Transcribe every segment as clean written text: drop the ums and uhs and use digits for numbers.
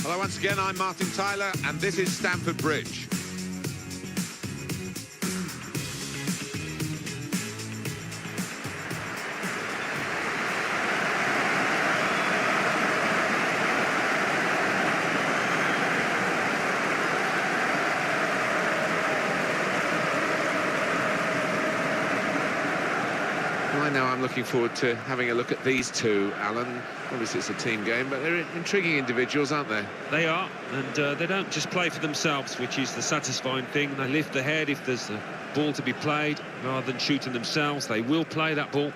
Hello once again, I'm Martin Tyler, and this is Stamford Bridge. I know I'm looking forward to having a look at these two, Alan. Obviously it's a team game, but they're intriguing individuals, aren't they? They are, and they don't just play for themselves, which is the satisfying thing. They lift the head if there's a ball to be played, rather than shooting themselves. They will play that ball.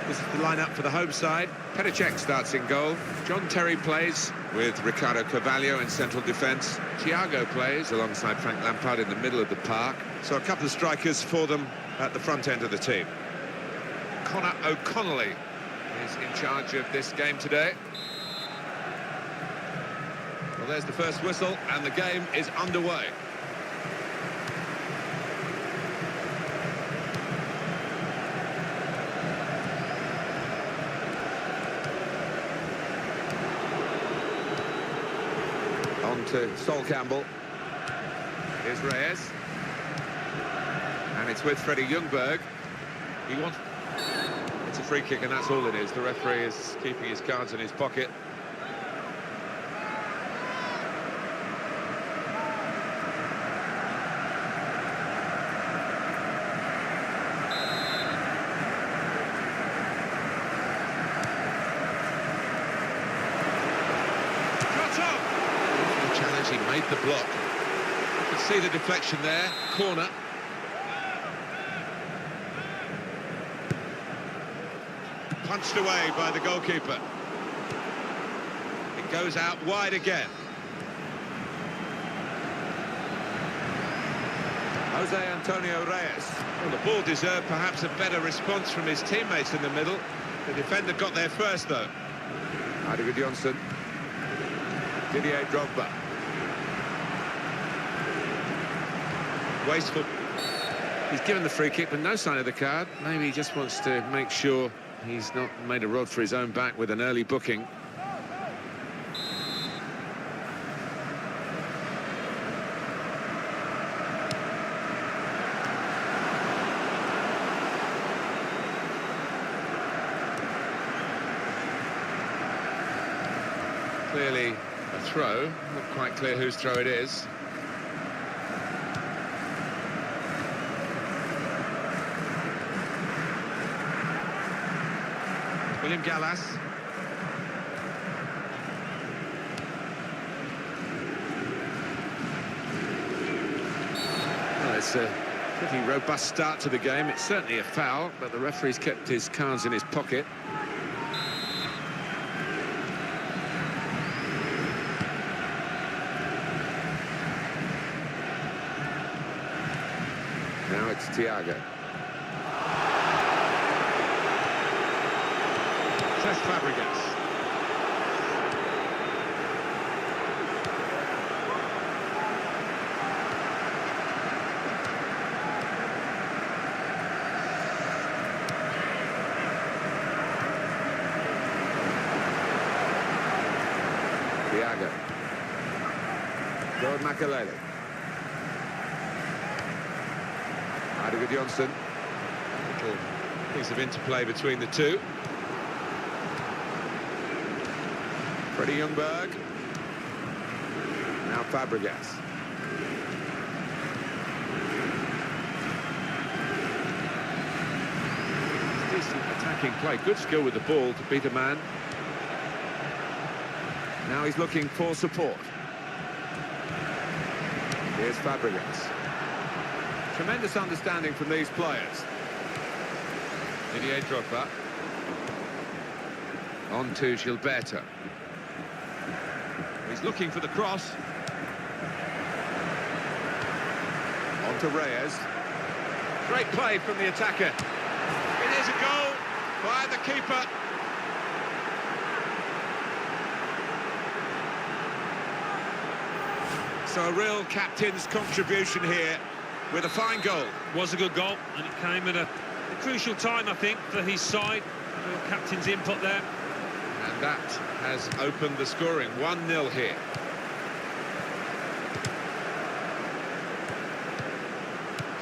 This is the lineup for the home side. Petr Cech starts in goal. John Terry plays with Ricardo Carvalho in central defence. Thiago plays alongside Frank Lampard in the middle of the park. So a couple of strikers for them at the front end of the team. Conor O'Connelly is in charge of this game today. Well, there's the first whistle, and the game is underway. On to Sol Campbell. Here's Reyes. And it's with Freddie Ljungberg. It's a free kick, and that's all it is. The referee is keeping his cards in his pocket. He made the block. You can see the deflection there. Corner. Punched away by the goalkeeper. It goes out wide again. Jose Antonio Reyes. Well, the ball deserved perhaps a better response from his teammates in the middle. The defender got there first, though. Heidegger Johnson. Didier Drogba. Wasteful. He's given the free kick, but no sign of the card. Maybe he just wants to make sure he's not made a rod for his own back with an early booking. clearly a throw. Not quite clear whose throw it is. William Gallas. Well, it's a pretty robust start to the game. It's certainly a foul, but the referee's kept his cards in his pocket. Now it's Thiago. Cesc Fabregas. Thiago. Gord Makelele. Rudiger Johnson. Little piece of interplay between the two. Freddie Ljungberg. Now Fabregas. Decent attacking play. Good skill with the ball to beat a man. Now he's looking for support. Here's Fabregas. Tremendous understanding from these players. Didier Drogba. On to Gilberto. He's looking for the cross. On to Reyes. Great play from the attacker. It is a goal by the keeper. So a real captain's contribution here with a fine goal. Was a good goal, and it came at a crucial time, I think, for his side. Real captain's input there. And that has opened the scoring. 1-0 here.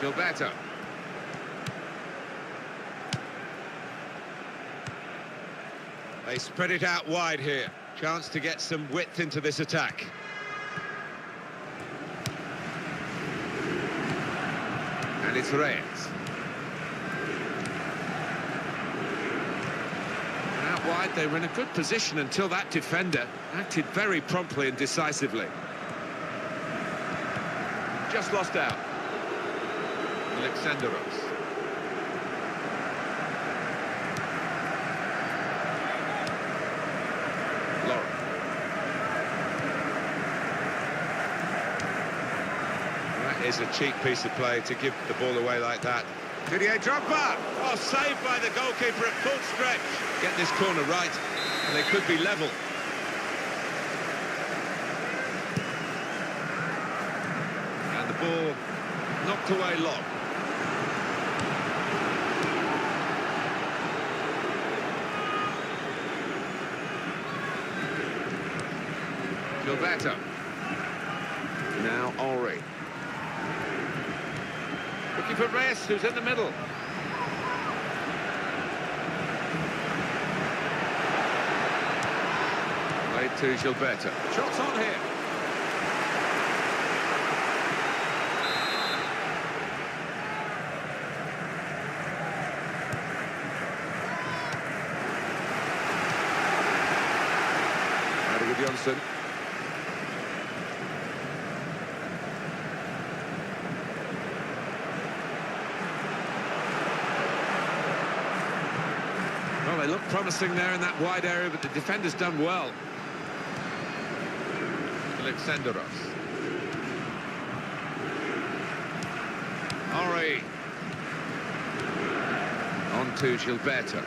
Gilberto. They spread it out wide here. Chance to get some width into this attack. And it's Reyes. Out wide, they were in a good position until that defender acted very promptly and decisively. Just lost out. Alexanderos. Lauren. That is a cheap piece of play to give the ball away like that. Didier Drogba! Oh, saved by the goalkeeper at full stretch. Get this corner right, and they could be level. And the ball knocked away long. Gilberto. Now Henry. Looking for Reyes, who's in the middle. Played to Gilberto. Shots on here. Rudiger Johnson. Well, they look promising there in that wide area, but the defender's done well. Alexanderos. Henry. On to Gilberto.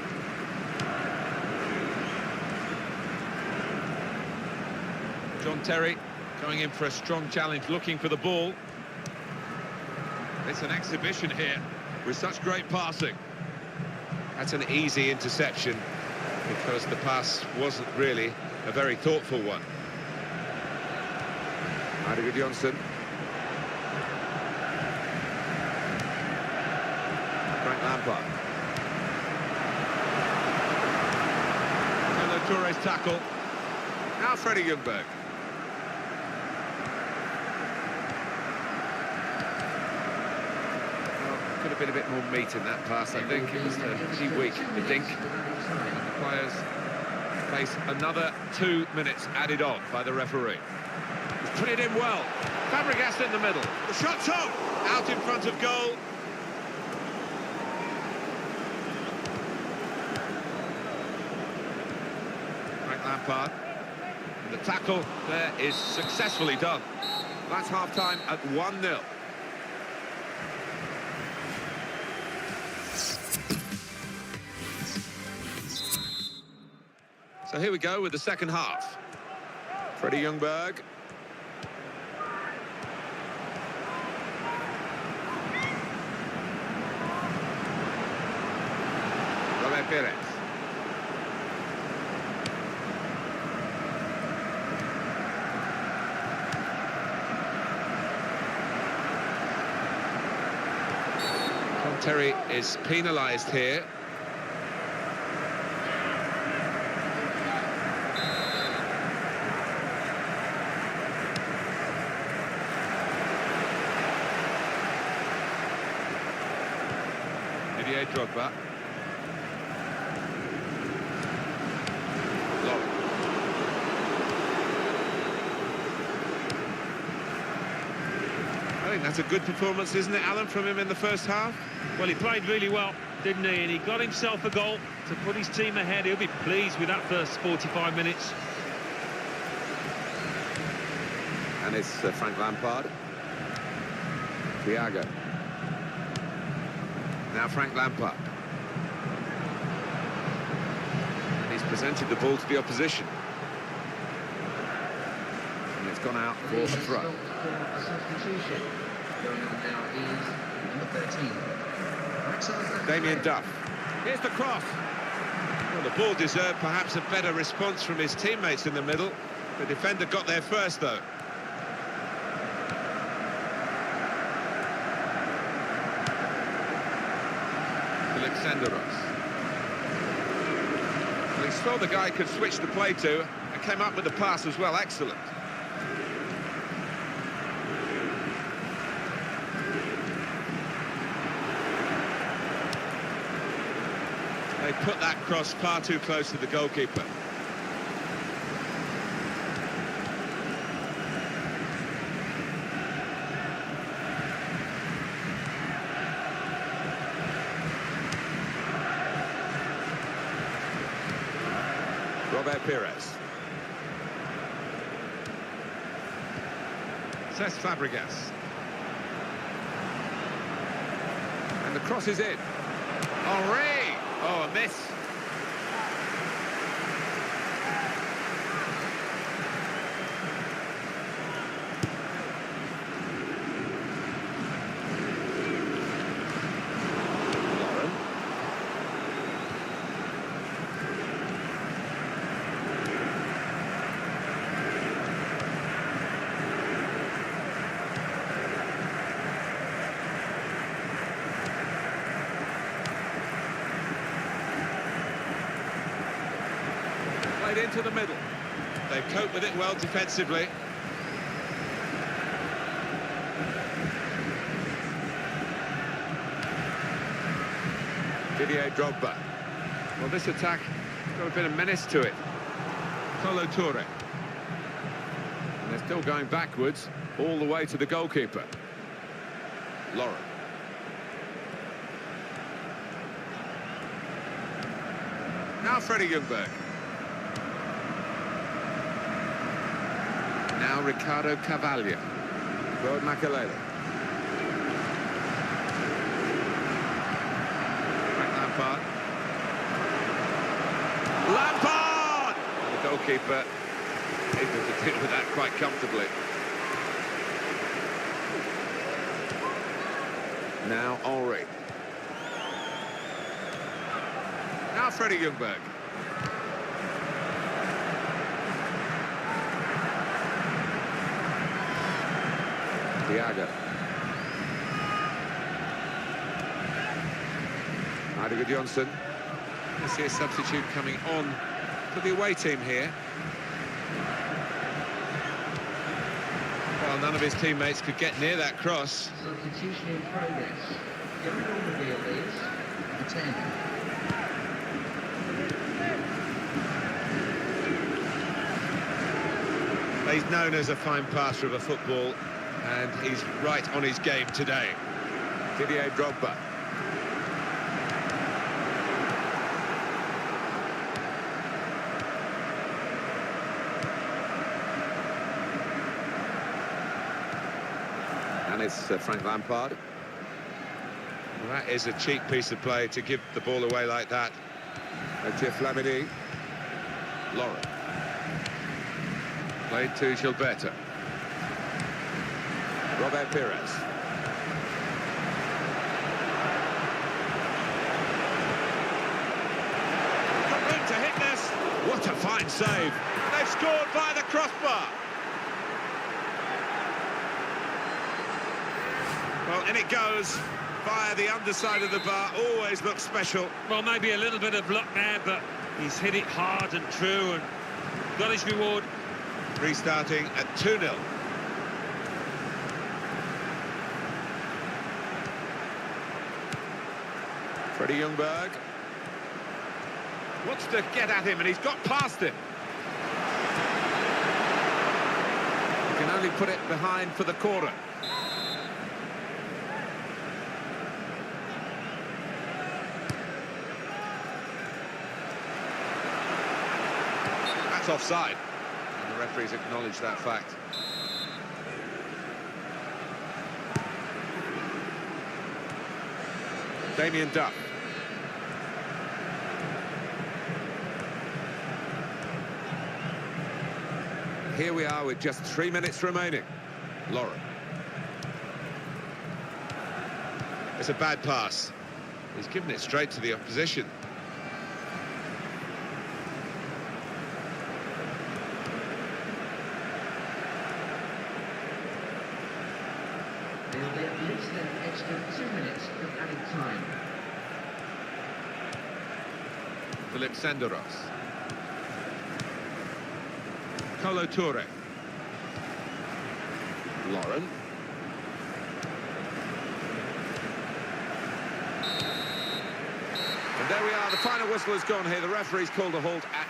John Terry going in for a strong challenge, looking for the ball. It's an exhibition here with such great passing. That's an easy interception because the pass wasn't really a very thoughtful one. Rudiger Johnson. Frank Lampard. Lolo Toure's tackle. Now Freddie Ljungberg. Well, could have been a bit more meat in that pass, I think. It was pretty weak, I think. The players face another 2 minutes added on by the referee. He's put it in well. Fabregas in the middle. The shot's off. Out in front of goal. Frank Lampard. And the tackle there is successfully done. That's half-time at 1-0. So here we go with the second half. Freddie Ljungberg. Robert Pires. John Terry is penalised here. Didier Drogba. Lauren. I think that's a good performance, isn't it, Alan, from him in the first half? Well, he played really well, didn't he? And he got himself a goal to put his team ahead. He'll be pleased with that first 45 minutes. And it's Frank Lampard. Thiago. Now Frank Lampard. And he's presented the ball to the opposition. And it's gone out for a throw. Substitution. Going on now is number 13. Damien Duff. Here's the cross. Well, the ball deserved perhaps a better response from his teammates in the middle. The defender got there first, though. Alexanderos. Well, he saw the guy could switch the play to and came up with the pass as well. Excellent. They put that cross far too close to the goalkeeper. Robert Pires. Cesc Fabregas. And the cross is in. Henry! Oh, a miss. Lauren. Played into the middle. They've coped with it well defensively. Didier Drogba. Well, this attack got a bit of menace to it. Kolo Touré. And they're still going backwards all the way to the goalkeeper. Lauren. Now Freddie Ljungberg. Now Ricardo Carvalho. Claude Makelele. Frank Lampard. Lampard! And the goalkeeper able to deal with that quite comfortably. Now Henry. Now Freddie Ljungberg. Thiago. Heidegger Johnson. I see a substitute coming on for the away team here. Well, none of his teammates could get near that cross. Substitution in progress. Gary Alderweireld is number 10. He's known as a fine passer of a football, and he's right on his game today. Didier Drogba. And it's Frank Lampard. Well, that is a cheap piece of play to give the ball away like that. Mathieu Flamini. Lauren. Played to Gilberto. Robert Pires. Got room to hit this. What a fine save. They've scored by the crossbar. Well, in it goes via the underside of the bar. Always looks special. Well, maybe a little bit of luck there, but he's hit it hard and true and got his reward. Restarting at 2-0. Freddie Ljungberg wants to get at him, and he's got past him. He can only put it behind for the corner. That's offside. And the referees acknowledge that fact. Damien Duff. Here we are with just 3 minutes remaining. Lauren. It's a bad pass. He's given it straight to the opposition. There'll be at least an extra 2 minutes of added time. Philip Senderos. Kolo Touré. Lauren. And there we are, the final whistle has gone here. The referee's called a halt at...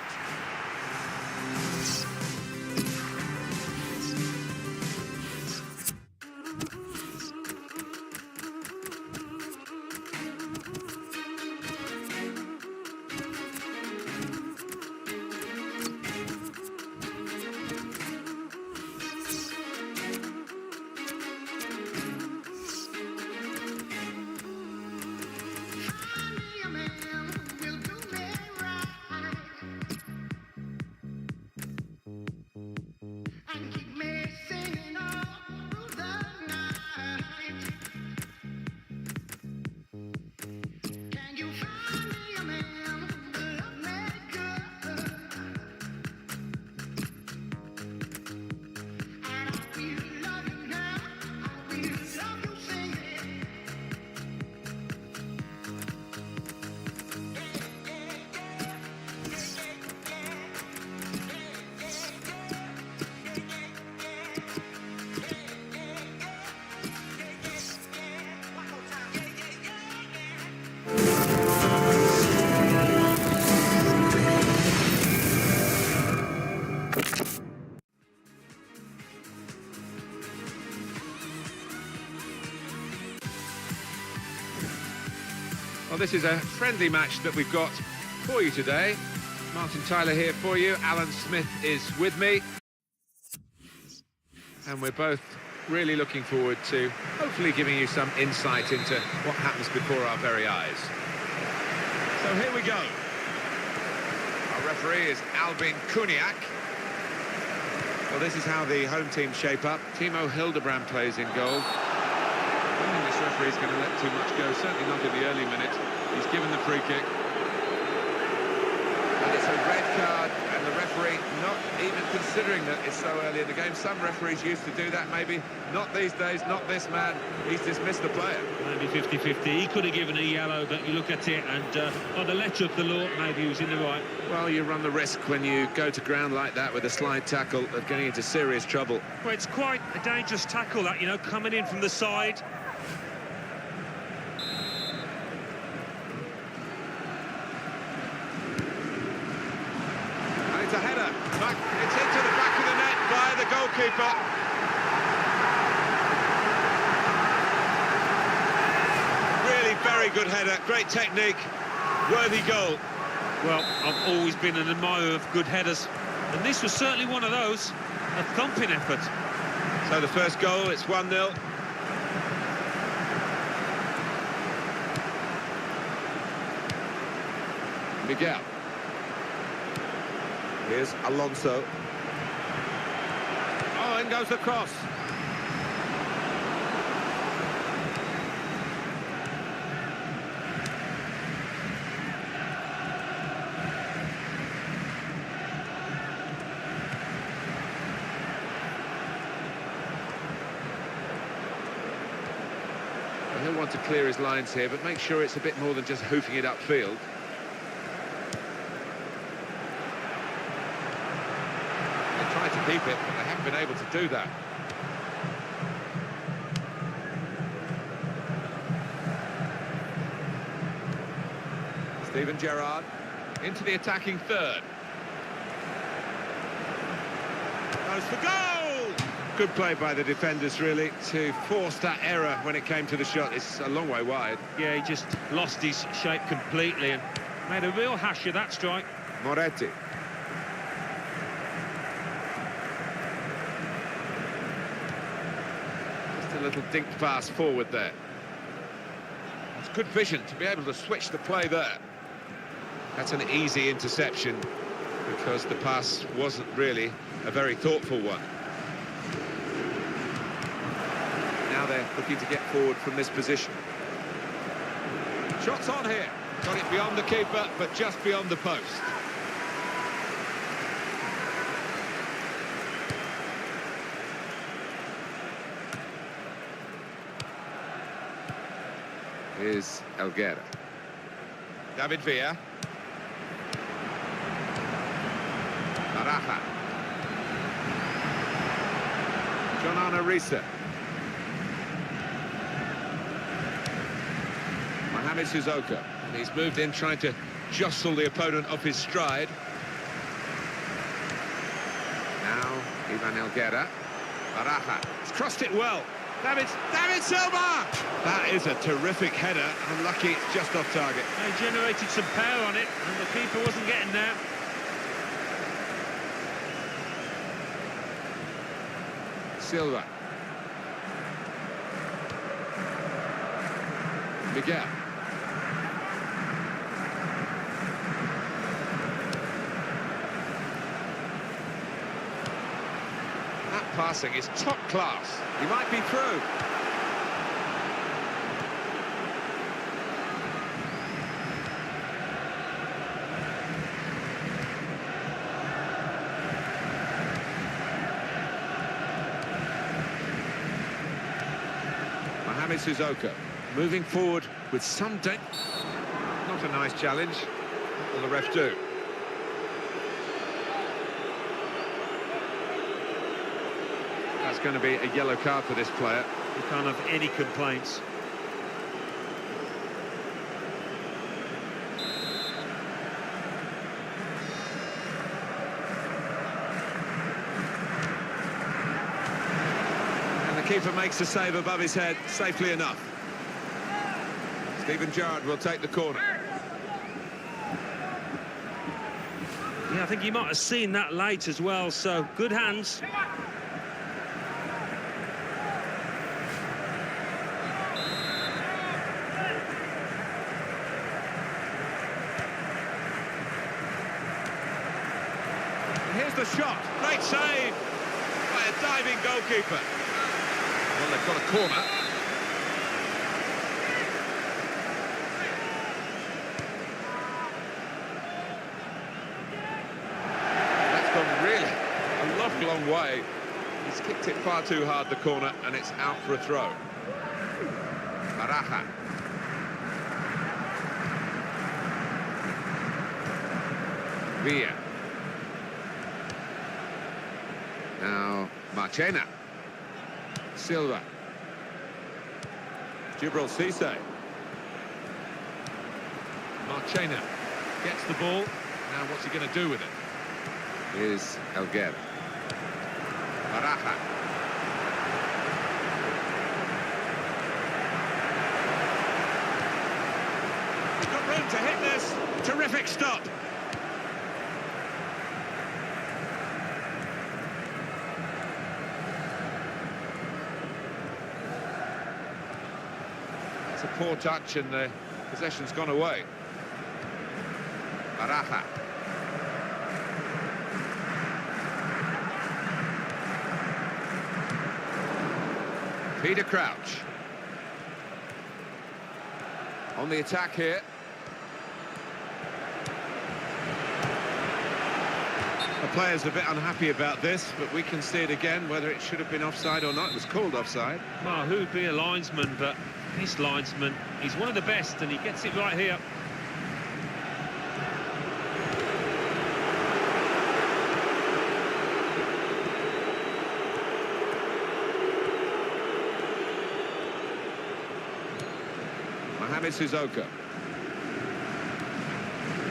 Well, this is a friendly match that we've got for you today. Martin Tyler here for you. Alan Smith is with me. And we're both really looking forward to hopefully giving you some insight into what happens before our very eyes. So here we go. Our referee is Albin Kuniak. Well, this is how the home team shape up. Timo Hildebrand plays in goal. I don't think this referee is going to let too much go, certainly not in the early minutes. He's given the free kick. And it's a red card, and the referee not even considering that it's so early in the game. Some referees used to do that, maybe. Not these days, not this man. He's dismissed the player. Maybe 50-50. He could have given a yellow, but you look at it, and by the letter of the law, maybe he was in the right. Well, you run the risk when you go to ground like that with a slide tackle of getting into serious trouble. Well, it's quite a dangerous tackle, that, you know, coming in from the side. It's a header. It's into the back of the net by the goalkeeper. Really very good header. Great technique. Worthy goal. Well, I've always been an admirer of good headers, and this was certainly one of those. A thumping effort. So the first goal, it's 1-0. Miguel. Here's Alonso. Oh, in goes the cross. Well, he'll want to clear his lines here, but make sure it's a bit more than just hoofing it upfield. Tried to keep it, but they haven't been able to do that. Steven Gerrard into the attacking third. Goes for goal! Good play by the defenders, really, to force that error when it came to the shot. It's a long way wide. Yeah, he just lost his shape completely and made a real hash of that strike. Moretti. A little dinked pass forward there. It's good vision to be able to switch the play there. That's an easy interception because the pass wasn't really a very thoughtful one. Now they're looking to get forward from this position. Shots on here. Got it beyond the keeper, but just beyond the post. Is Elguera. David Villa. Baraja. Jonana Risa. Mohamed Sissoko. He's moved in trying to jostle the opponent off his stride. Now Ivan Elguera. Baraja. He's crossed it well. David Silva! That is a terrific header. Unlucky, it's just off target. They generated some power on it, and the keeper wasn't getting there. Silva. Miguel. That passing is top class. He might be through. Mohamed Sissoko moving forward with some depth. Not a nice challenge. What will the ref do? That's going to be a yellow card for this player. You can't have any complaints. And the keeper makes the save above his head, safely enough. Steven Gerrard will take the corner. Yeah, I think he might have seen that late as well, so good hands. Here's the shot. Great save by a diving goalkeeper. Well, they've got a corner. wrong way. He's kicked it far too hard, the corner, and it's out for a throw. Baraja. Villa. Now, Marchena. Silva. Djibril Cissé. Marchena gets the ball. Now what's he going to do with it? Here's Elguera. Baraja. He's got room to hit this. Terrific stop. It's a poor touch and the possession's gone away. Baraja. Peter Crouch. On the attack here. The player's a bit unhappy about this, but we can see it again, whether it should have been offside or not. It was called offside. Well, who'd be a linesman, but this linesman, he's one of the best, and he gets it right here. Mohamed Sissoko.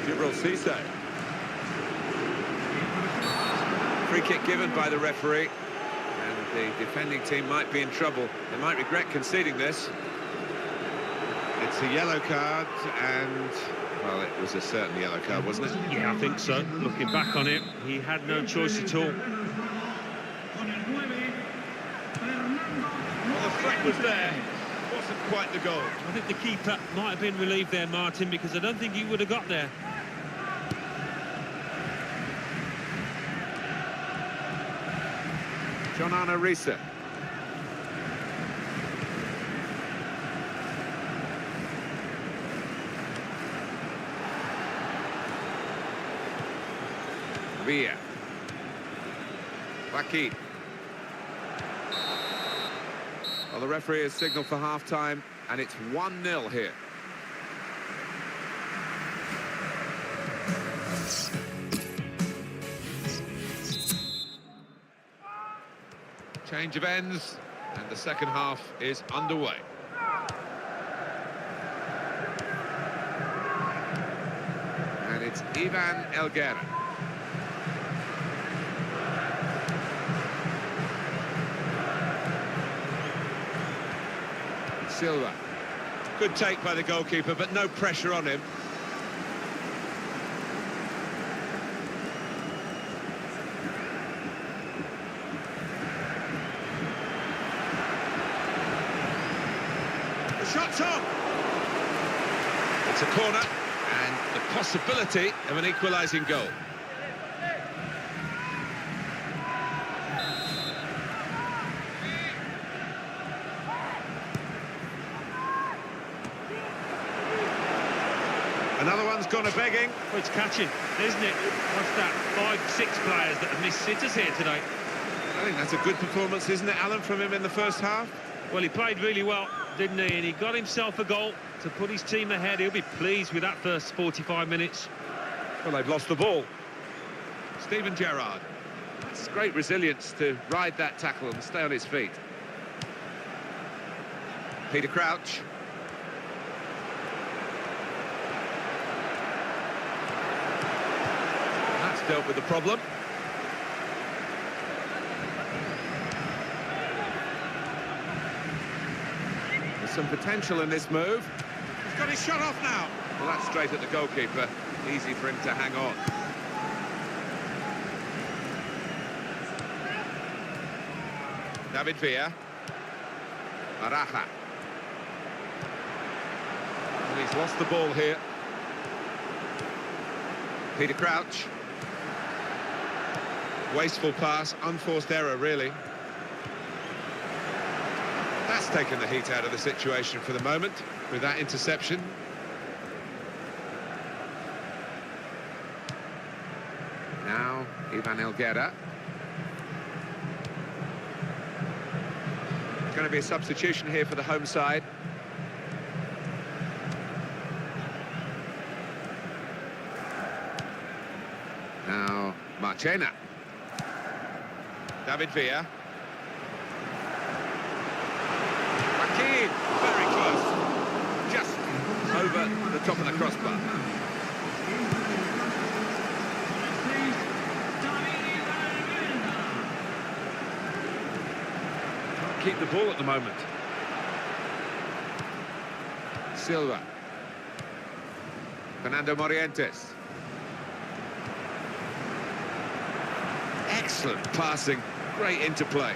Djibril Cissé. Free kick given by the referee. And the defending team might be in trouble. They might regret conceding this. It's a yellow card and, well, it was a certain yellow card, wasn't it? Yeah, I think so. Looking back on it, he had no choice at all. Well, the threat was there. Wasn't quite the goal. I think the keeper might have been relieved there, Martin, because I don't think he would have got there. Jonana Risa. Villa. Joaquin. Well, the referee has signalled for half-time, and it's 1-0 here. Change of ends, and the second half is underway. And it's Ivan Elguera. Silva. Good take by the goalkeeper, but no pressure on him. The shot's on. It's a corner, and the possibility of an equalising goal. Another one's gone a-begging. Well, it's catching, isn't it? What's that? 5, 6 players that have missed sitters here today. I think that's a good performance, isn't it, Alan, from him in the first half? Well, he played really well, didn't he? And he got himself a goal to put his team ahead. He'll be pleased with that first 45 minutes. Well, they've lost the ball. Steven Gerrard. It's great resilience to ride that tackle and stay on his feet. Peter Crouch. Dealt with the problem. There's some potential in this move. He's got his shot off now. Well, that's straight at the goalkeeper. Easy for him to hang on. David Villa. Baraja. And he's lost the ball here. Peter Crouch. Wasteful pass, unforced error, really. That's taken the heat out of the situation for the moment with that interception. Now, Ivan Elguera. Going to be a substitution here for the home side. Now, Marchena. David Villa. Joaquin, very close. Just over the top of the crossbar. Can't keep the ball at the moment. Silva. Fernando Morientes. Excellent passing, great interplay.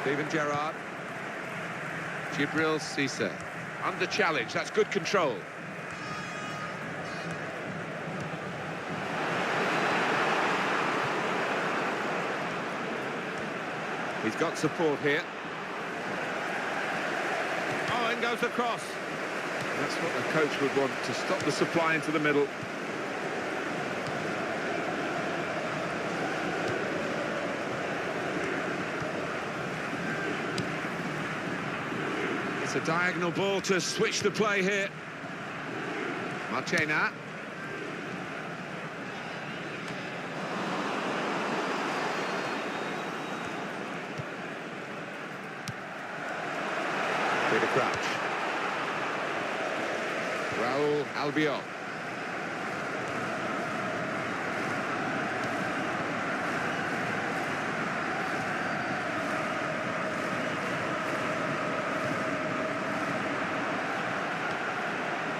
Steven Gerrard. Djibril Cissé. Under challenge, that's good control. He's got support here. Oh, in goes the cross. That's what the coach would want, to stop the supply into the middle. It's a diagonal ball to switch the play here. Marchena. Peter Crouch. Raul Albiol.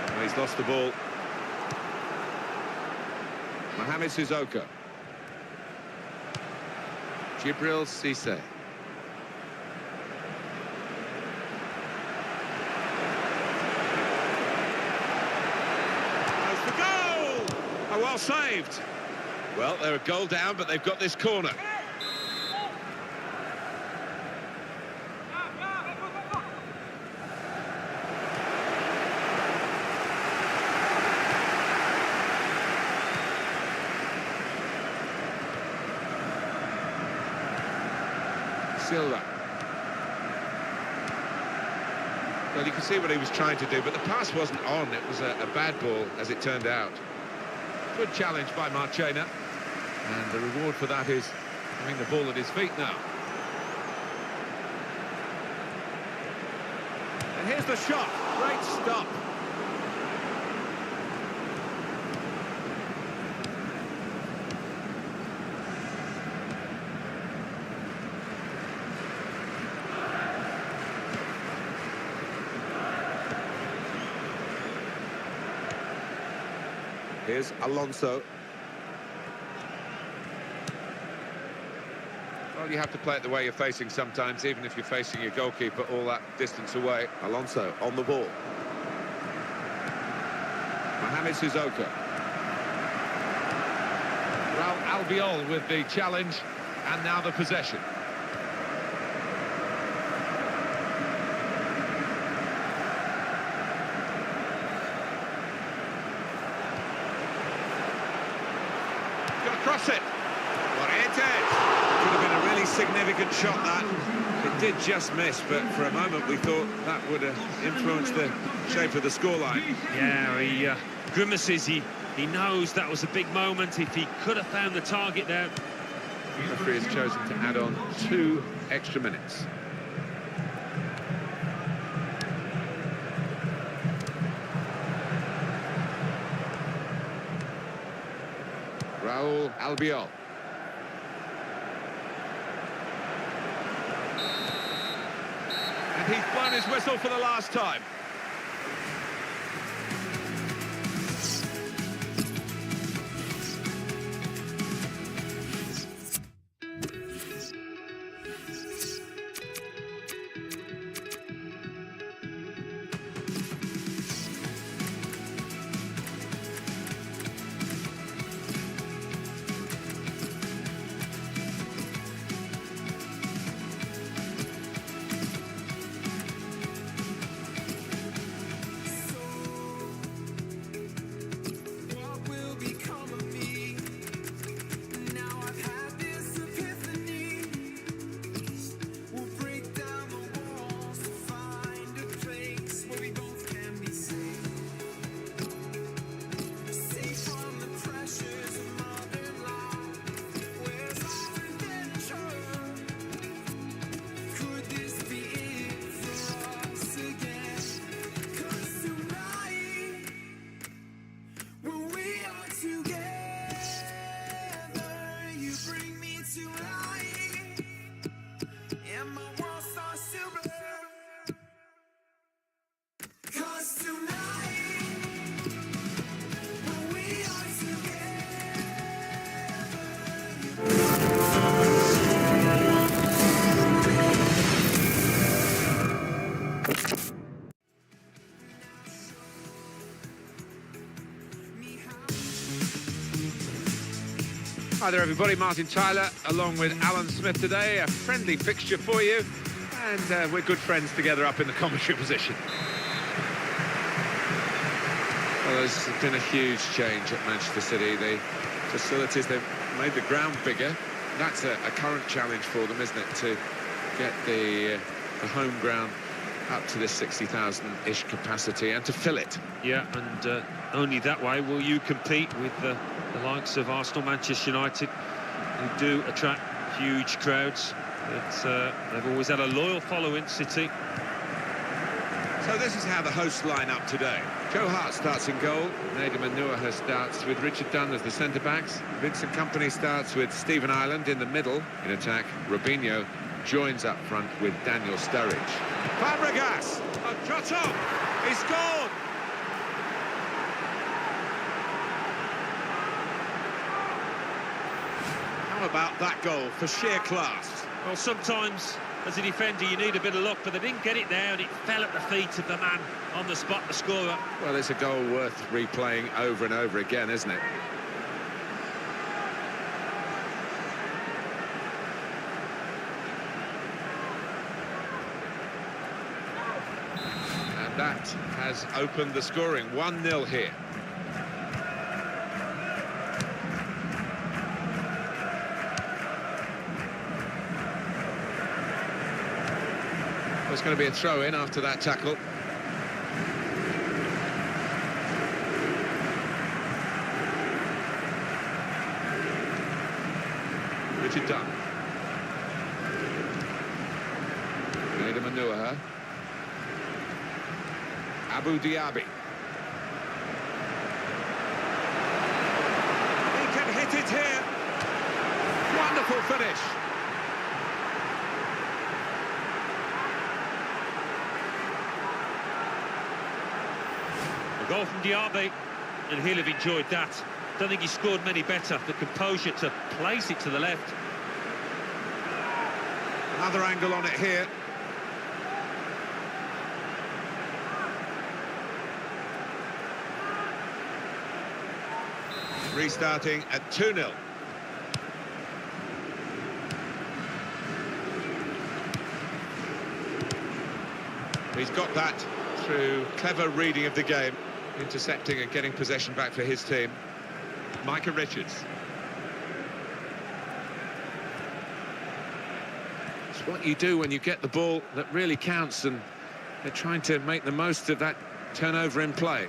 Well, he's lost the ball. Mohamed Sissoko. Djibril Cissé. Oh, well saved. Well, they're a goal down, but they've got this corner. Silva. Well, you can see what he was trying to do, but the pass wasn't on. It was a bad ball, as it turned out. Good challenge by Marchena, and the reward for that is having the ball at his feet now. And here's the shot. Great stop. Here's Alonso. Well, you have to play it the way you're facing sometimes, even if you're facing your goalkeeper all that distance away. Alonso on the ball. Mohamed Sissoko. Raul Albiol with the challenge, and now the possession. Cross it. Morientes. Could have been a really significant shot, that. It did just miss, but for a moment we thought that would have influenced the shape of the scoreline. Yeah, he grimaces. He knows that was a big moment. If he could have found the target there. The referee has chosen to add on 2 extra minutes. Raul Albiol. And he's blown his whistle for the last time. Hi there everybody, Martin Tyler along with Alan Smith today. A friendly fixture for you, and we're good friends together up in the commentary position. Well, there's been a huge change at Manchester City. The facilities, they've made the ground bigger. That's a current challenge for them, isn't it, to get the home ground up to this 60,000-ish capacity and to fill it. Yeah, and only that way will you compete with the likes of Arsenal, Manchester United, who do attract huge crowds. They've always had a loyal following, City. So this is how the hosts line up today. Joe Hart starts in goal. Nader Manuha starts with Richard Dunn as the centre-backs. Vincent Kompany starts with Stephen Ireland in the middle. In attack, Robinho joins up front with Daniel Sturridge. Fabregas! A shot off! He scored! How about that goal for sheer class? Well, sometimes, as a defender, you need a bit of luck, but they didn't get it there, and it fell at the feet of the man on the spot, the scorer. Well, it's a goal worth replaying over and over again, isn't it? And that has opened the scoring. 1-0 here. It's going to be a throw-in after that tackle. Richard Dunn. Nader Manuha. Abu Diaby. He can hit it here. Wonderful finish. A goal from Diaby, and he'll have enjoyed that. Don't think he scored many better. The composure to place it to the left. Another angle on it here. Restarting at 2-0. He's got that through clever reading of the game, intercepting and getting possession back for his team. Micah Richards. It's what you do when you get the ball that really counts, and they're trying to make the most of that turnover in play.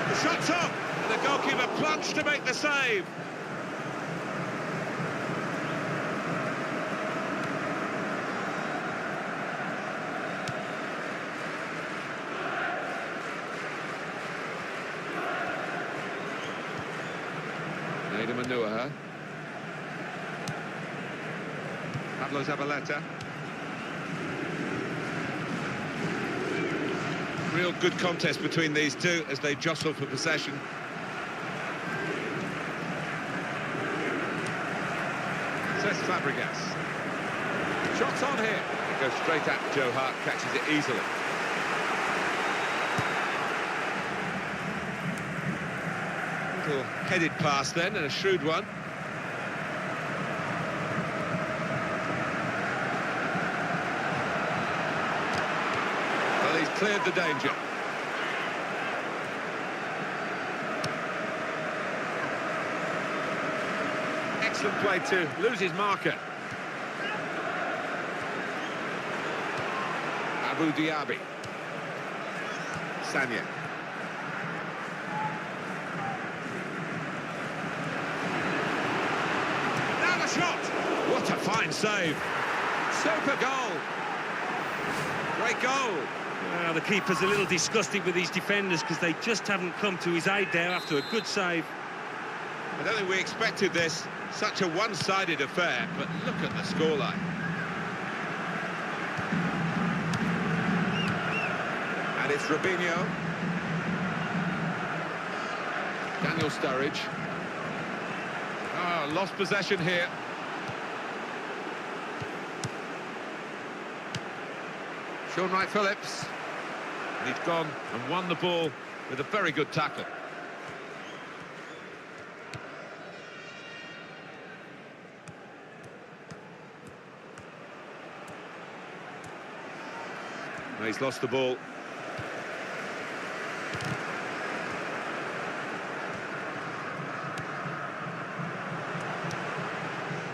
The shot's up, and the goalkeeper plunged to make the save. Nader Manuha. Pablo Zabaleta. Real good contest between these two as they jostle for possession. Cesc Fabregas. Shots on here. It goes straight at Joe Hart, catches it easily. Little headed pass then, and a shrewd one. Well, he's cleared the danger. Excellent play to lose his marker. Abu Diaby. Sanya. Shot! What a fine save. Super goal. Great goal. Well, the keeper's a little disgusted with these defenders because they just haven't come to his aid there after a good save. I don't think we expected this. Such a one-sided affair, but look at the scoreline. And it's Robinho. Daniel Sturridge. Oh, lost possession here. Sean Wright-Phillips. He's gone and won the ball with a very good tackle. He's lost the ball.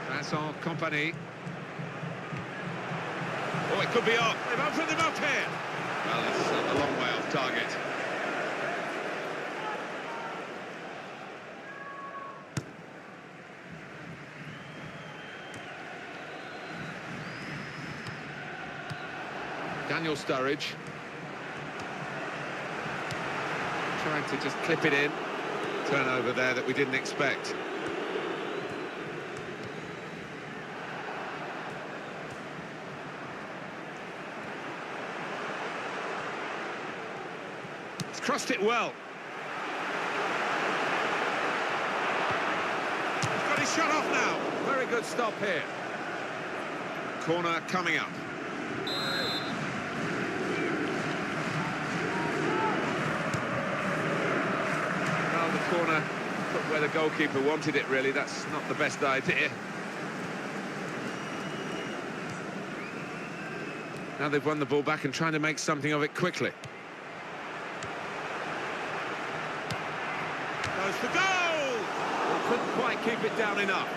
Vincent Kompany. Oh, it could be off. They've opened them up here. Well, it's a long way off target. Daniel Sturridge. Trying to just clip it in. Turnover there that we didn't expect. He's crossed it well. He's got his shot off now. Very good stop here. Corner coming up. Corner, put where the goalkeeper wanted it, really. That's not the best idea. Now they've won the ball back and trying to make something of it quickly. Goes for goal! Well, couldn't quite keep it down enough.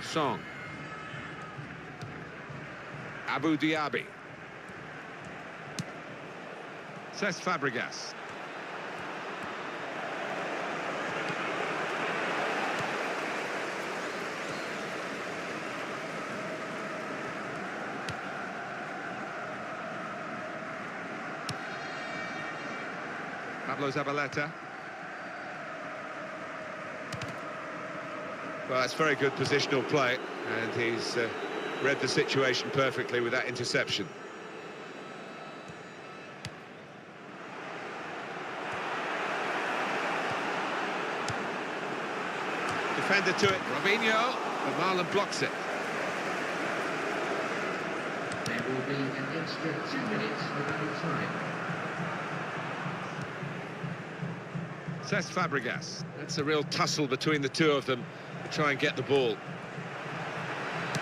Song. Abu Diaby. Cesc Fabregas. Pablo Zabaleta. Well, that's very good positional play, and he's read the situation perfectly with that interception. Defender to it, Robinho, but Marlon blocks it. There will be an extra 2 minutes of added time. Cesc Fabregas. That's a real tussle between the two of them to try and get the ball.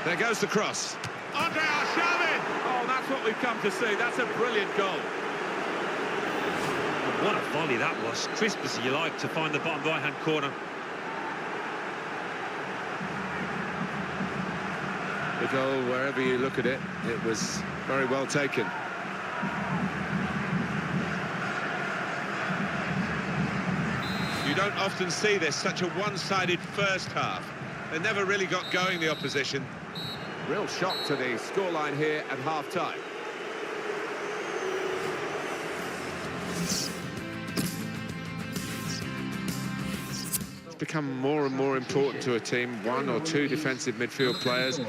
There goes the cross. Andre Arshavin! Oh, that's what we've come to see. That's a brilliant goal. What a volley that was. Crisp as you like to find the bottom right-hand corner. The goal, wherever you look at it, it was very well taken. You don't often see this, such a one-sided first half. They never really got going, the opposition. Real shock to the scoreline here at half-time. It's become more and more important to a team, one or two defensive midfield players,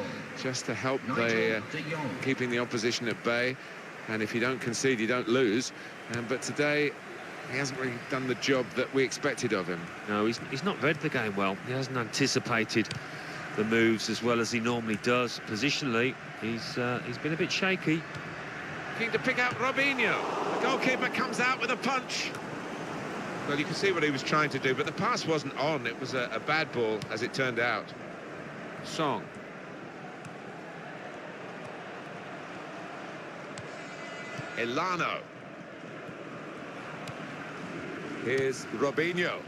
just to help keeping the opposition at bay. And if you don't concede, you don't lose. But today, he hasn't really done the job that we expected of him. No, he's not read the game well. He hasn't anticipated the moves as well as he normally does. Positionally, he's been a bit shaky. Keen to pick out Robinho. The goalkeeper comes out with a punch. Well, you can see what he was trying to do, but the pass wasn't on. It was a bad ball, as it turned out. Song. Elano. Here's Robinho.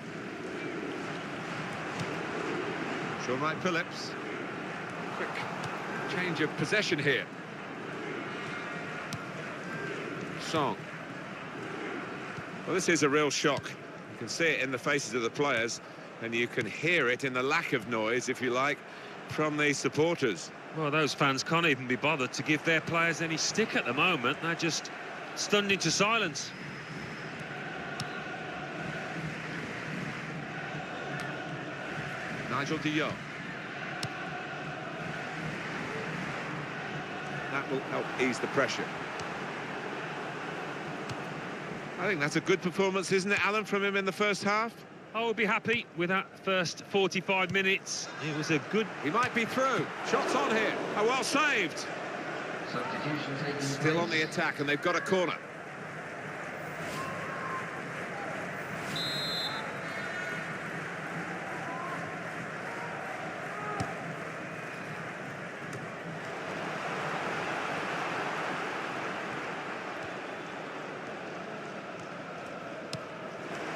Shaun Wright-Phillips. Quick change of possession here. Song. Well, this is a real shock. You can see it in the faces of the players, and you can hear it in the lack of noise, if you like, from the supporters. Well, those fans can't even be bothered to give their players any stick at the moment. They're just stunned into silence. Nigel de Jong. That will help ease the pressure. I think that's a good performance, isn't it, Alan, from him in the first half? I would be happy with that first 45 minutes. It was a good... He might be through. Shots on here. Oh, well saved. Substitution taking Still on the place. attack, and they've got a corner.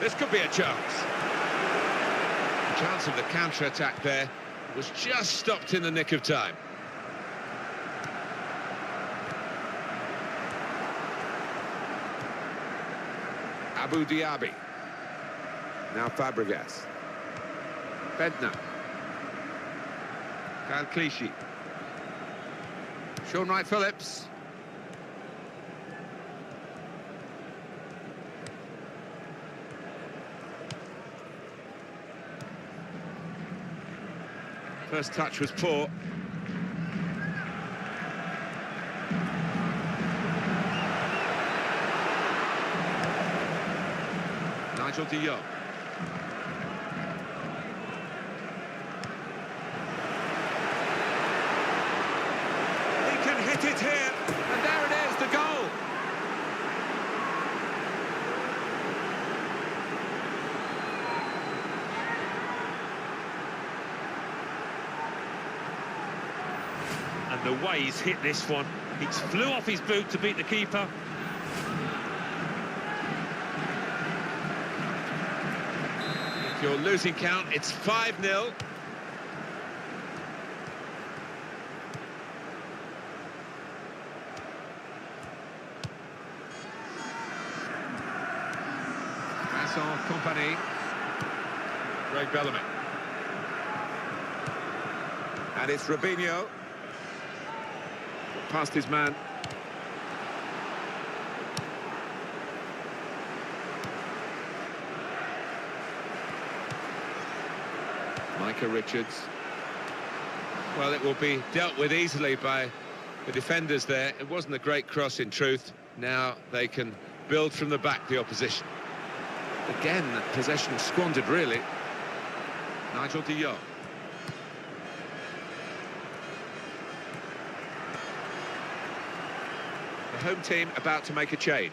This could be a chance. The chance of the counter-attack there was just stopped in the nick of time. Abu Diaby. Now Fabregas. Bednar. Kyle Clichy. Sean Wright-Phillips. First touch was poor. Nigel de Jong. He can hit it here, and there it is, the goal. And the way he's hit this one, it flew off his boot to beat the keeper. If you're losing count, it's 5-0. Vincent Kompany. Craig Bellamy. And it's Robinho. Past his man. Micah Richards. Well, it will be dealt with easily by the defenders there. It wasn't a great cross in truth. Now they can build from the back, the opposition. Again, possession squandered, really. Nigel de Jong. The home team about to make a change.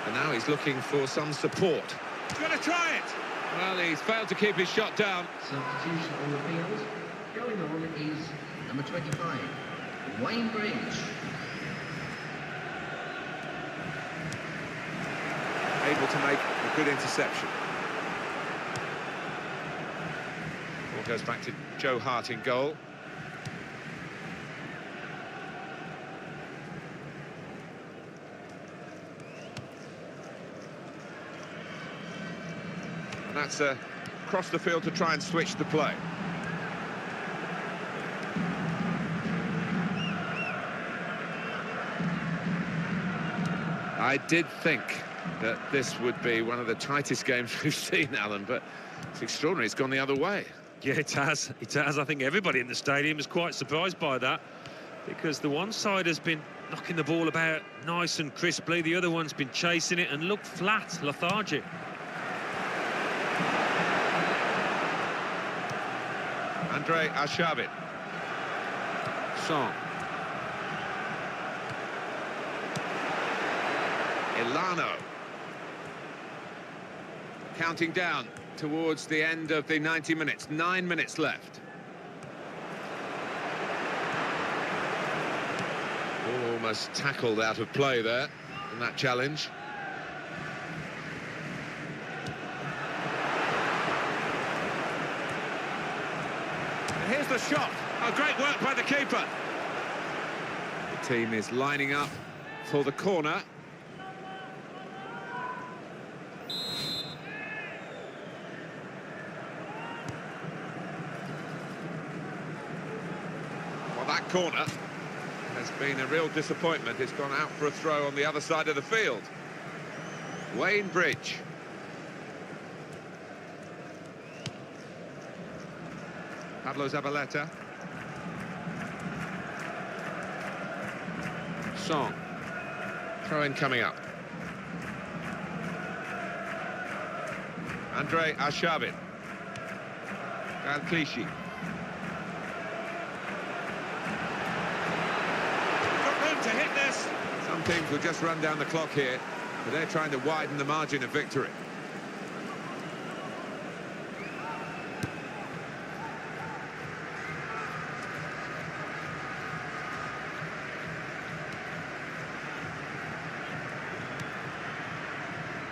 And now he's looking for some support. He's going to try it! Well, he's failed to keep his shot down. Substitution on the field. Going on is number 25, Wayne Bridge. Able to make a good interception. Ball goes back to Joe Hart in goal. And that's across the field to try and switch the play. I did think that this would be one of the tightest games we've seen, Alan, but it's extraordinary. It's gone the other way. Yeah, it has. It has. I think everybody in the stadium is quite surprised by that, because the one side has been knocking the ball about nice and crisply. The other one's been chasing it and looked flat, lethargic. Andre Arshavin. Song. Elano. Counting down towards the end of the 90 minutes. 9 minutes left. Ball almost tackled out of play there in that challenge. And here's the shot. Oh, great work by the keeper. The team is lining up for the corner. That corner has been a real disappointment. It's gone out for a throw on the other side of the field. Wayne Bridge. Pablo Zabaleta. Song. Throw in coming up. Andrei Arshavin. Clichy. Got room to hit this. Some teams will just run down the clock here, but they're trying to widen the margin of victory.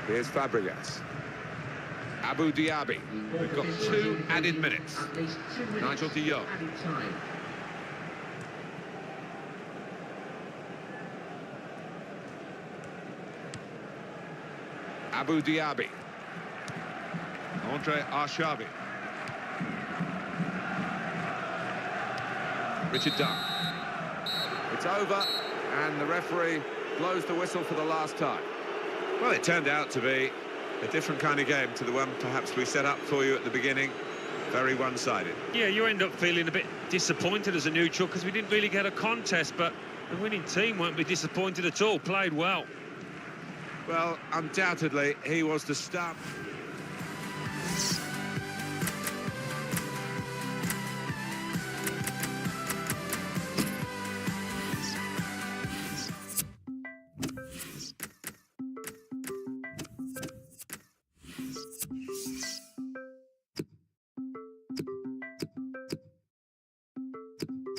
Here's Fabregas. Abu Dhabi. We've got 2 added minutes. At least 2 minutes Nigel de Jong. added time. Abu Dhabi. Andrei Arshavin. Richard Dunn. It's over, and the referee blows the whistle for the last time. Well, it turned out to be a different kind of game to the one perhaps we set up for you at the beginning. Very one-sided. Yeah, you end up feeling a bit disappointed as a neutral because we didn't really get a contest, but the winning team won't be disappointed at all. Played well. Well, undoubtedly, he was the star.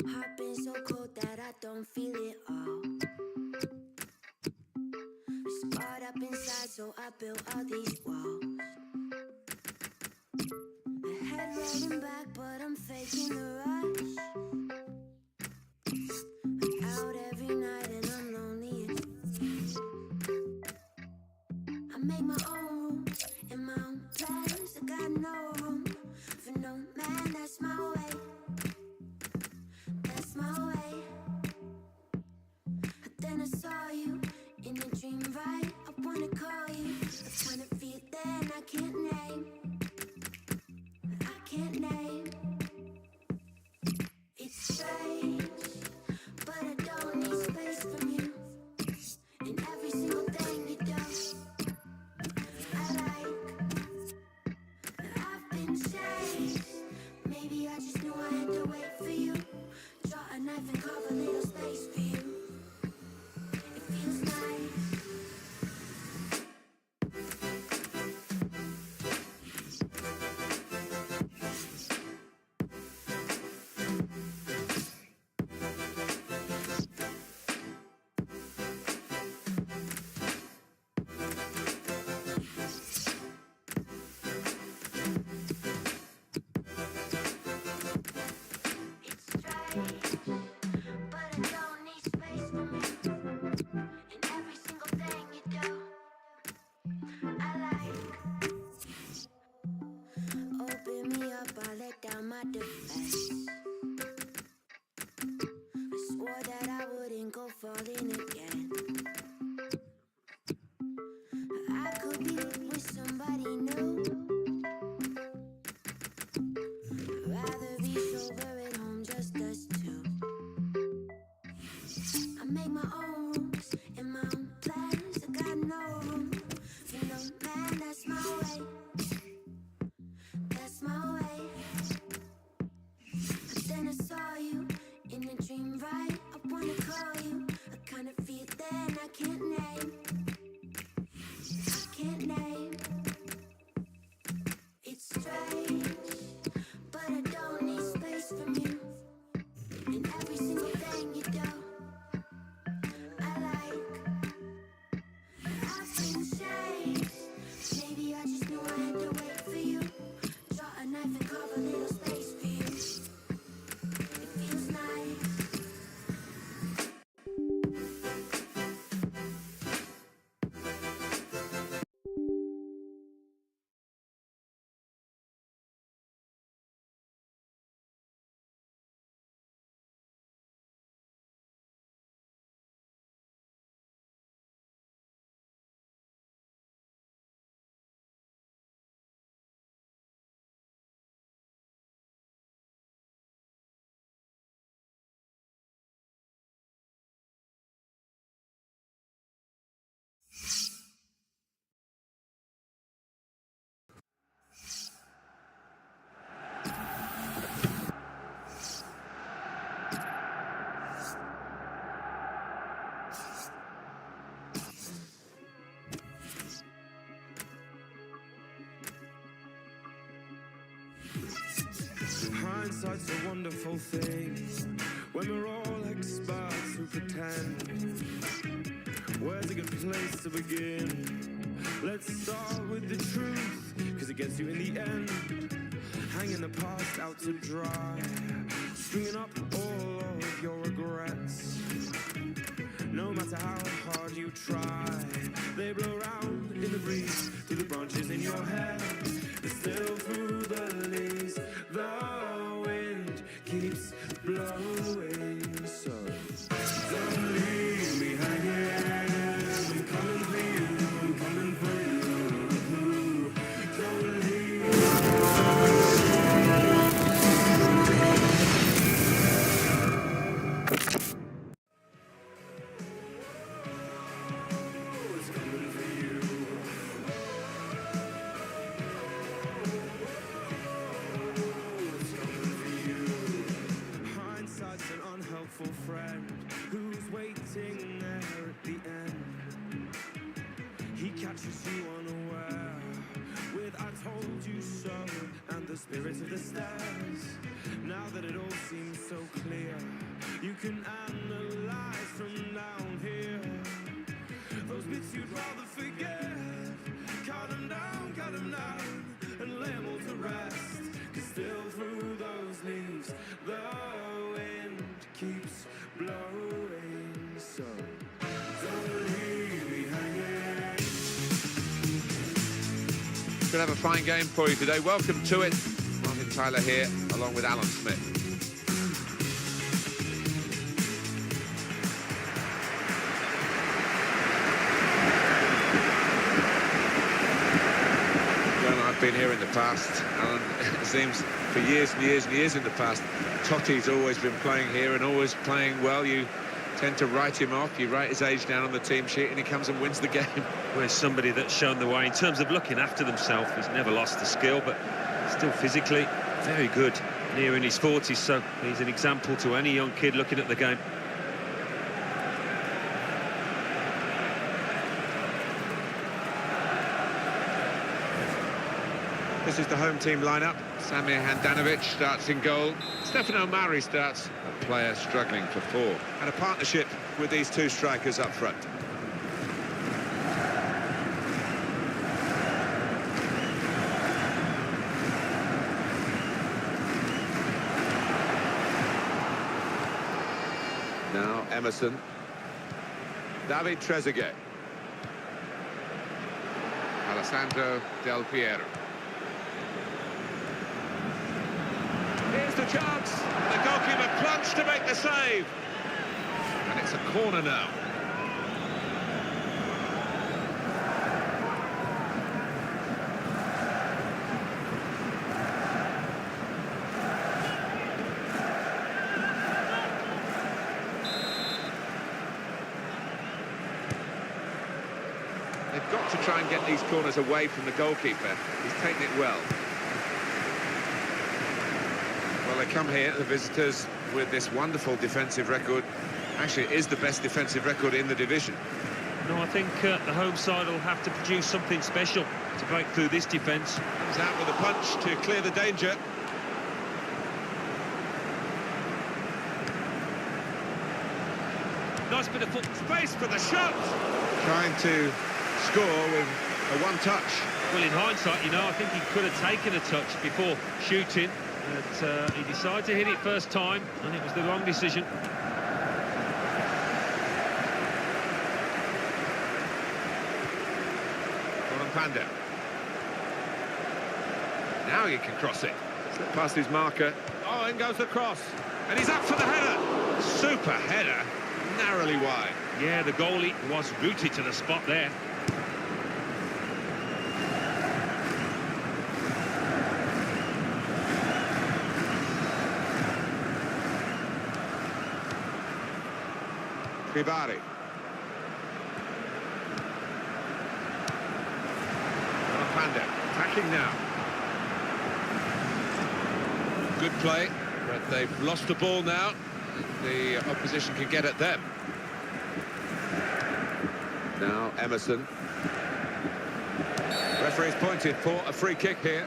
Heart been so cold that I don't feel it all. Scarred up inside, so I built all these walls. My head rolling back, but I'm faking the rush. I'm out every night and I'm lonely. I make my own rules and my own plans. I got no room for no man. That's my way. That's my way. Then I saw you in a dream, right? I wanna call you. I kind of feel then I can't name. I can't name. It's strange, but I don't need space from you. And every single thing you do, I like. I've been changed. Maybe I just knew I had to wait for you. Draw a knife and carve a little space for you. It feels nice. It's strange, but I don't need space from you. And every single thing you do, I like. Open me up, I let down my defense. I swore that I wouldn't go falling again. I could be with somebody new. Rather be sober at home, just us two. I make my own rules and my own plans. I got no room for no man. That's my way. That's my way. But then I saw you in a dream, right? I wanna call you. I kind of feel then I can't name. I can't name. It's strange, but I don't need space from you. And every single thing you do, I like. I've been changed. Maybe I just knew I had to wait for you. Draw a knife and carve a little space for you. It feels nice. Hindsight's a wonderful thing when we're all experts who pretend. Where's a good place to begin? Let's start with the truth, cause it gets you in the end. Hanging the past out to dry, stringing up all of your regrets. No matter how hard you try, they blow around in the breeze through the branches in your head. And still through the leaves, the wind keeps blowing. So don't leave me hanging. I'm coming for you, I'm coming for you. Don't leave me. Hindsight's an unhelpful friend who's waiting there at the end. He catches you unaware with "I told you so" and the spirit of the stairs. Now that it all seems so clear, you can analyze from down here those bits you'd rather forget. Cut them down, and lay them all to rest. Cause still through those leaves, the wind keeps blowing. So don't leave me hanging. We'll have a fine game for you today. Welcome to it. Martin Tyler here, along with Alan Smith. Well, I've been here in the past, Alan. It seems for years and years and years in the past, Totti's always been playing here and always playing well. You tend to write him off. You write his age down on the team sheet and he comes and wins the game. Where's somebody that's shown the way in terms of looking after themselves. He's never lost the skill, but still physically very good, near in his 40s, so he's an example to any young kid looking at the game. This is the home team lineup. Samir Handanovic starts in goal. Stefano Mauri starts, a player struggling for form. And a partnership with these two strikers up front. Now Emerson. David Trezeguet. Alessandro Del Piero. Here's the chance. The goalkeeper plunged to make the save. And it's a corner now. They've got to try and get these corners away from the goalkeeper. He's taken it well. Well, they come here, the visitors, with this wonderful defensive record. Actually, it is the best defensive record in the division. No, I think the home side will have to produce something special to break through this defence. Comes out with a punch to clear the danger. Nice bit of foot space for the shot. Trying to score with a one-touch. Well, in hindsight, you know, I think he could have taken a touch before shooting, but he decided to hit it first time, and it was the wrong decision. Panda. Now he can cross it. Slip past his marker. Oh, in goes the cross. And he's up for the header. Super header. Narrowly wide. Yeah, the goalie was rooted to the spot there. Kribari. Panda attacking now. Good play, but they've lost the ball now. The opposition can get at them. Now Emerson. Referee's pointed for a free kick here.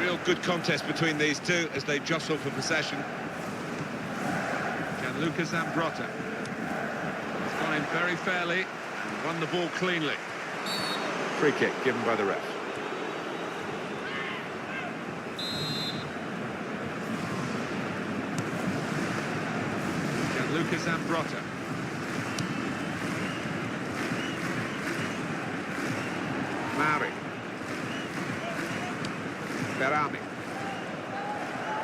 real good contest between these two as they jostle for possession. Gianluca Zambrotta has gone in very fairly and won the ball cleanly. Free kick given by the ref. Gianluca Zambrotta. Mauri. Berami.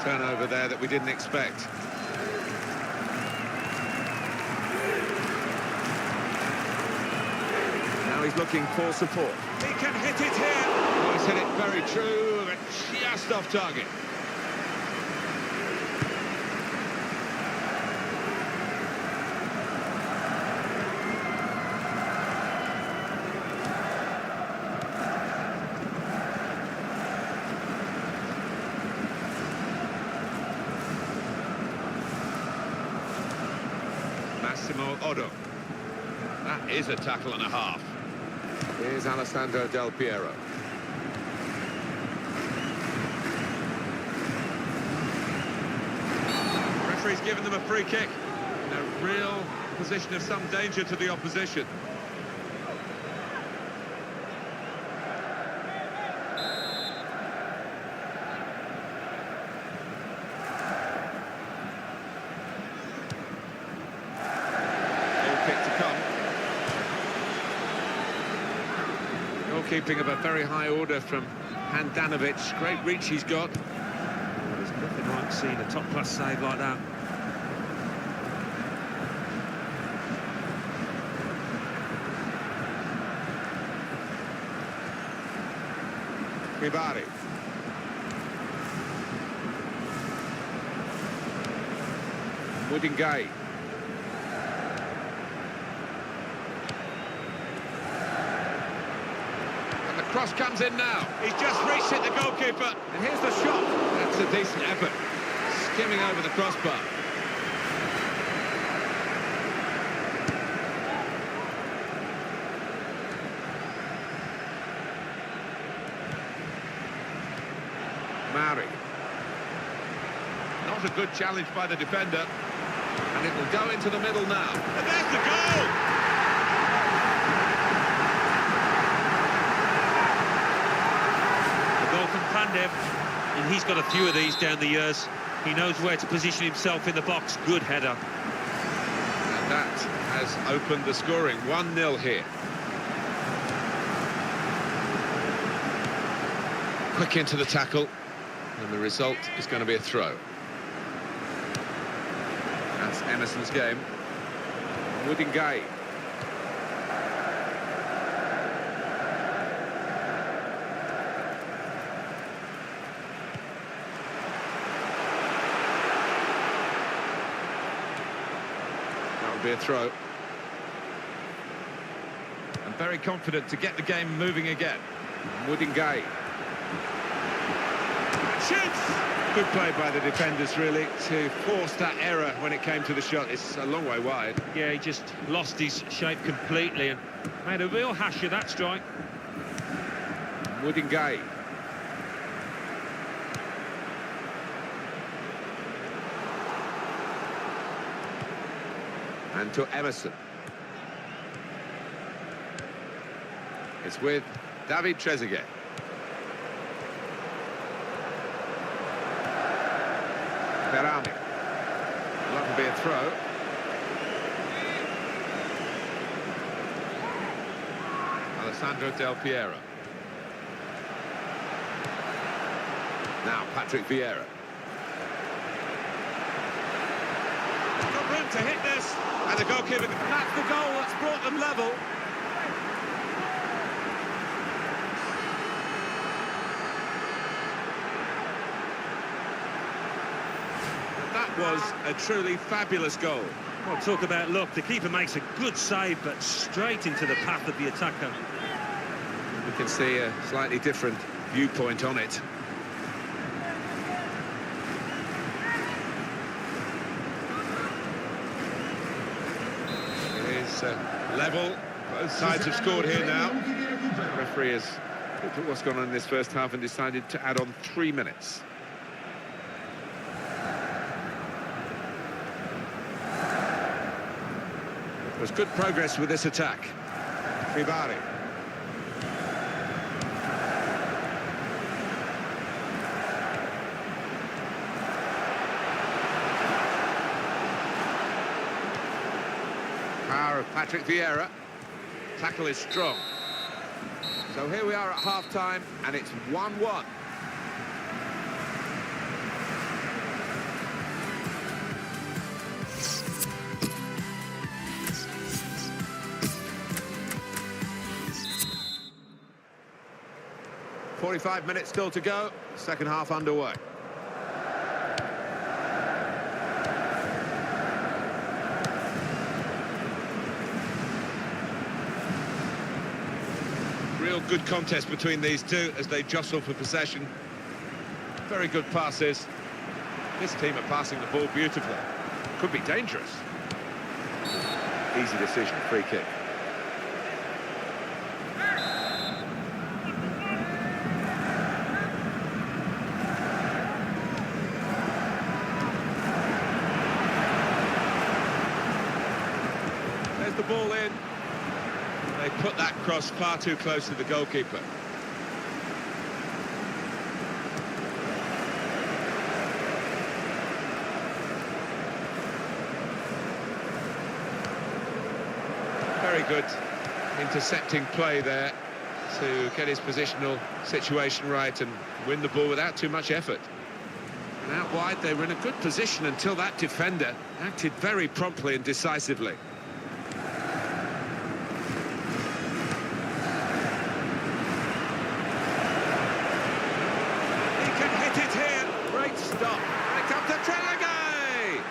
Turnover there that we didn't expect. Now he's looking for support. He can hit it here. Oh, he's hit it very true, and just off target. Massimo Odo. That is a tackle and a half. Here's Alessandro Del Piero. Referee's given them a free kick. In a real position of some danger to the opposition. Goalkeeping of a very high order from Handanovic. Great reach he's got. There's nothing like seeing a top-class save like that. Ribari. Woodingay. Cross comes in now. He's just reached it, the goalkeeper. And here's the shot. That's a decent effort. Skimming over the crossbar. Mauri. Not a good challenge by the defender. And it will go into the middle now. And there's the goal! Pandev, and he's got a few of these down the years. He knows where to position himself in the box. Good header. And that has opened the scoring. 1-0 here. Quick into the tackle, and the result is going to be a throw. That's Emerson's game. Woodingay. Be a throw. And very confident to get the game moving again. Woodingay. Shoots! Good play by the defenders, really, to force that error when it came to the shot. It's a long way wide. Yeah, he just lost his shape completely and made a real hash of that strike. Woodingay. And to Emerson. It's with David Trezeguet. Berami. That will be a throw. Alessandro Del Piero. Now Patrick Vieira. Got room to hit this. And the goalkeeper, that's the goal that's brought them level. That was a truly fabulous goal. Well, talk about luck. The keeper makes a good save, but straight into the path of the attacker. We can see a slightly different viewpoint on it. Level. Both sides have scored here now. The referee has Looked at what's gone on in this first half and decided to add on 3 minutes. There's good progress with this attack. Ribari. Power of Patrick Vieira. Tackle is strong. So here we are at half-time, and it's 1-1. "45 minutes still to go, second half underway." Real good contest between these two as they jostle for possession. Very good passes. This team are passing the ball beautifully. Could be dangerous. Easy decision, free kick. There's the ball in. They put that cross far too close to the goalkeeper. Very good intercepting play there to get his positional situation right and win the ball without too much effort. And out wide, they were in a good position until that defender acted very promptly and decisively. Stop. And it comes to Trezeguet.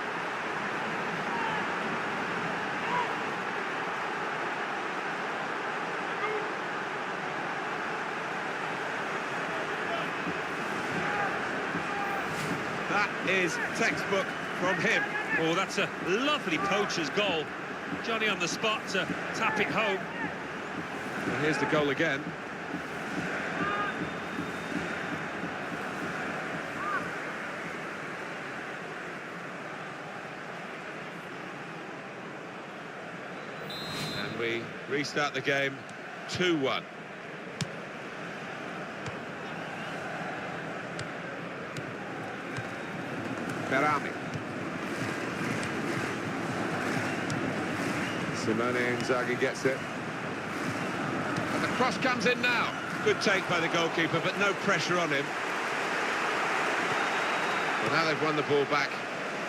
That is textbook from him. Oh, that's a lovely poacher's goal. Johnny on the spot to tap it home. Well, here's the goal again. We restart the game 2-1. Berami. Simone Inzaghi gets it. And the cross comes in now. Good take by the goalkeeper, but no pressure on him. Well, now they've won the ball back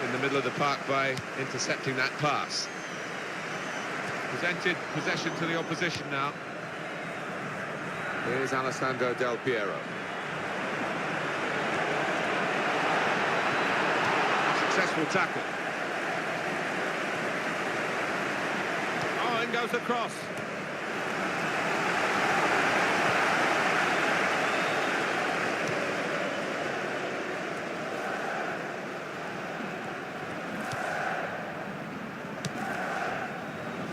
in the middle of the park by intercepting that pass. Presented possession to the opposition now. Here's Alessandro Del Piero. Successful tackle. Oh, in goes the cross.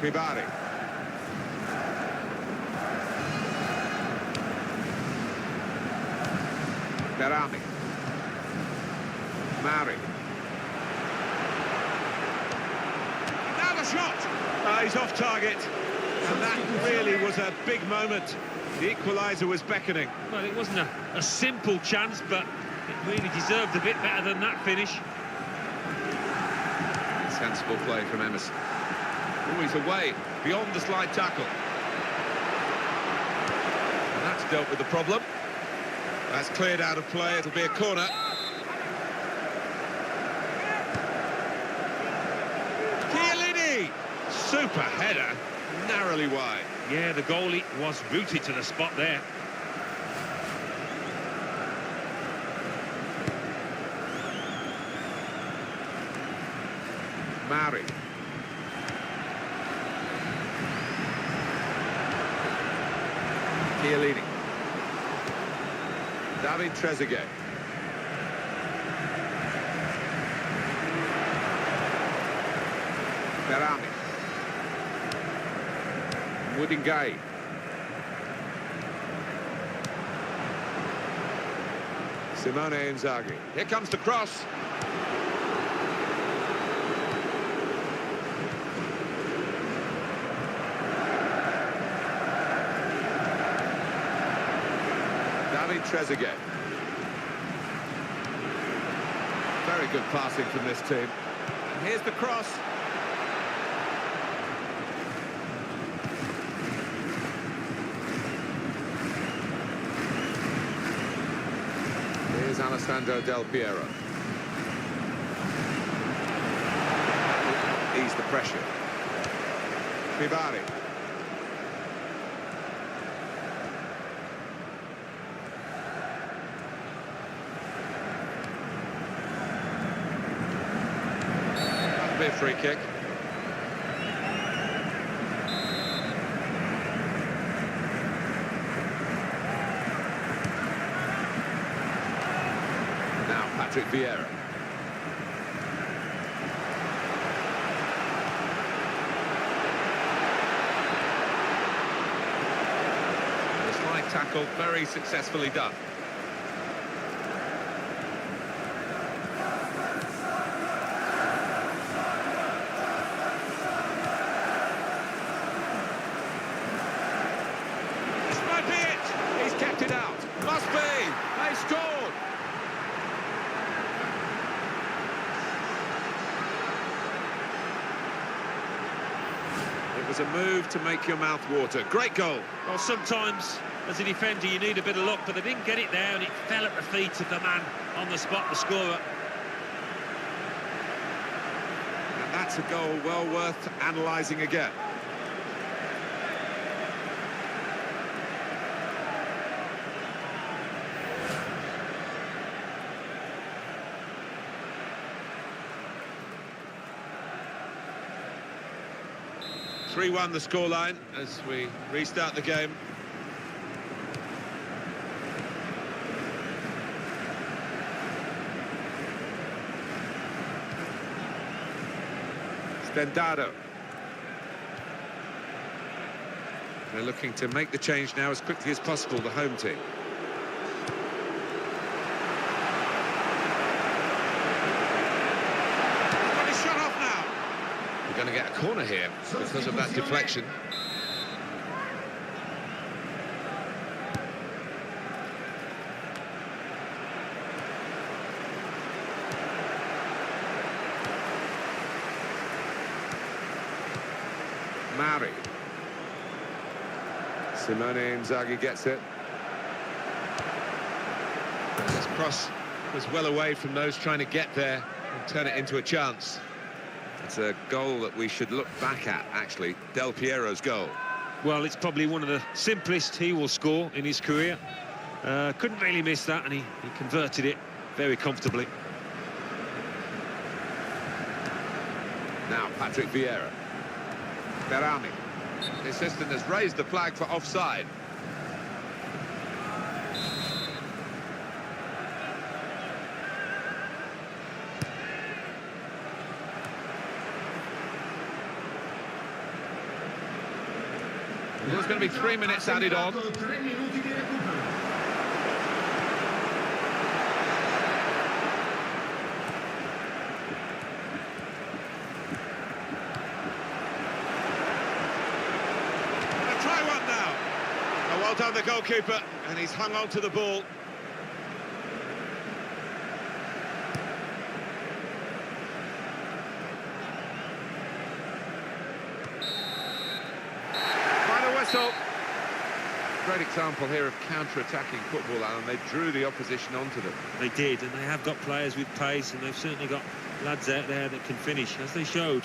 Ribari. Berami. Mari. Now the shot! He's off target. And that really was a big moment. The equaliser was beckoning. Well, it wasn't a simple chance, but it really deserved a bit better than that finish. Sensible play from Emerson. Always away, beyond the slide tackle. And that's dealt with the problem. That's cleared out of play, it'll be a corner. Chiellini! Super header, narrowly wide. Yeah, the goalie was rooted to the spot there. Mari. Chiellini. David Trezeguet. Berami. Woodingay. Simone Inzaghi. Here comes the cross. David Trezeguet. Very good passing from this team. And here's the cross. Here's Alessandro Del Piero. Ease the pressure. Kibari. That'll be a free kick. Patrick Vieira. The slide tackle very successfully done. This might be it. He's kept it out. Must be. They scored. It was a move to make your mouth water. Great goal. Well, sometimes, as a defender, you need a bit of luck, but they didn't get it there, and it fell at the feet of the man on the spot, the scorer. And that's a goal well worth analysing again. (3-1) the scoreline as we restart the game. Stendado. They're looking to make the change now as quickly as possible, the home team. Got his shot off now. We're going to get a corner here because of that deflection. Mari. Simone Inzaghi gets it. This cross was well away from those trying to get there and turn it into a chance. It's a goal that we should look back at, actually. Del Piero's goal. Well, it's probably one of the simplest he will score in his career. Couldn't really miss that, and he converted it very comfortably. Now Patrick Vieira. Berami. The assistant has raised the flag for offside. There's going to be 3 minutes added on. Well done, the goalkeeper, and he's hung on to the ball. Final whistle. Great example here of counter-attacking football, Alan. They drew the opposition onto them. They did, and they have got players with pace, and they've certainly got lads out there that can finish, as they showed.